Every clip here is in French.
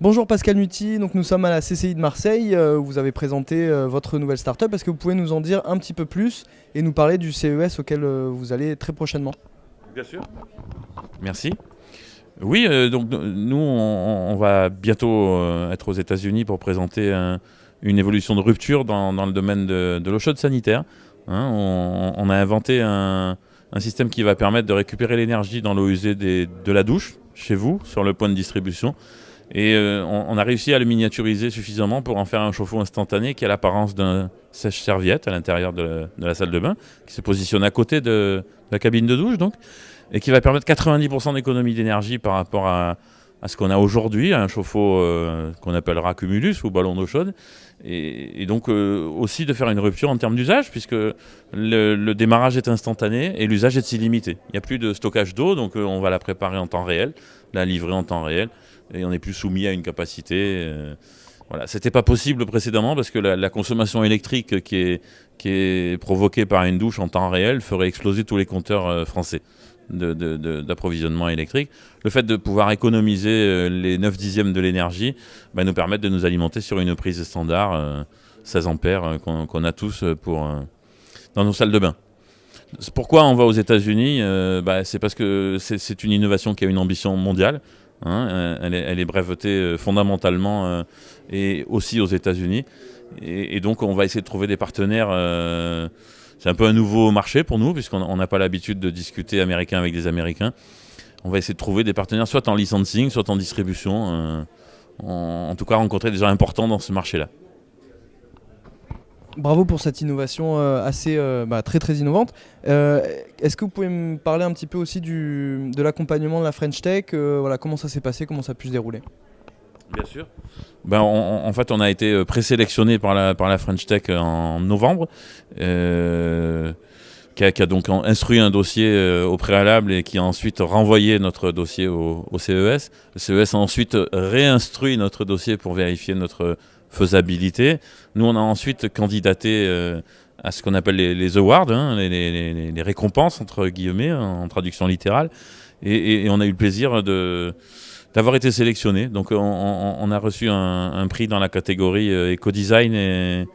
Bonjour Pascal Muti, donc nous sommes à la CCI de Marseille, où vous avez présenté votre nouvelle startup. Est-ce que vous pouvez nous en dire un petit peu plus et nous parler du CES auquel vous allez très prochainement? Bien sûr. Merci. Oui, donc nous, on va bientôt être aux États-Unis pour présenter une évolution de rupture dans le domaine de l'eau chaude sanitaire. Hein. On a inventé un système qui va permettre de récupérer l'énergie dans l'eau usée de la douche, chez vous, sur le point de distribution. Et on a réussi à le miniaturiser suffisamment pour en faire un chauffe-eau instantané qui a l'apparence d'un sèche-serviette à l'intérieur de la salle de bain, qui se positionne à côté de la cabine de douche, donc, et qui va permettre 90% d'économie d'énergie par rapport à ce qu'on a aujourd'hui, un chauffe-eau qu'on appellera cumulus ou ballon d'eau chaude, et donc aussi de faire une rupture en termes d'usage, puisque le démarrage est instantané et l'usage est illimité. Il n'y a plus de stockage d'eau, donc on va la préparer en temps réel, la livrer en temps réel, et on n'est plus soumis à une capacité. Voilà. C'était pas possible précédemment parce que la consommation électrique qui est provoquée par une douche en temps réel ferait exploser tous les compteurs français d'approvisionnement électrique. Le fait de pouvoir économiser les 9 dixièmes de l'énergie nous permet de nous alimenter sur une prise standard 16 ampères qu'on a tous dans nos salles de bain. Pourquoi on va aux États-Unis C'est parce que c'est une innovation qui a une ambition mondiale. Hein, elle est brevetée fondamentalement et aussi aux États-Unis. Et donc, on va essayer de trouver des partenaires. C'est un peu un nouveau marché pour nous, puisqu'on n'a pas l'habitude de discuter américain avec des Américains. On va essayer de trouver des partenaires, soit en licensing, soit en distribution. En tout cas, rencontrer des gens importants dans ce marché-là. Bravo pour cette innovation assez très très innovante. Est-ce que vous pouvez me parler un petit peu aussi de l'accompagnement de la French Tech, voilà, comment ça s'est passé, comment ça a pu se dérouler? Bien sûr. En fait, on a été présélectionné par la French Tech en novembre, qui a donc instruit un dossier au préalable et qui a ensuite renvoyé notre dossier au CES. Le CES a ensuite réinstruit notre dossier pour vérifier notre faisabilité. Nous, on a ensuite candidaté à ce qu'on appelle les awards, hein, les récompenses, entre guillemets, en traduction littérale. Et on a eu le plaisir d'avoir été sélectionné. Donc on a reçu un prix dans la catégorie Eco-Design et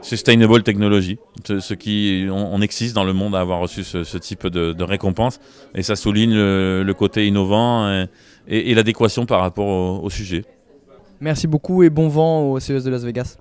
Sustainable Technology. On existe dans le monde à avoir reçu ce type de récompense. Et ça souligne le côté innovant et l'adéquation par rapport au sujet. Merci beaucoup et bon vent au CES de Las Vegas.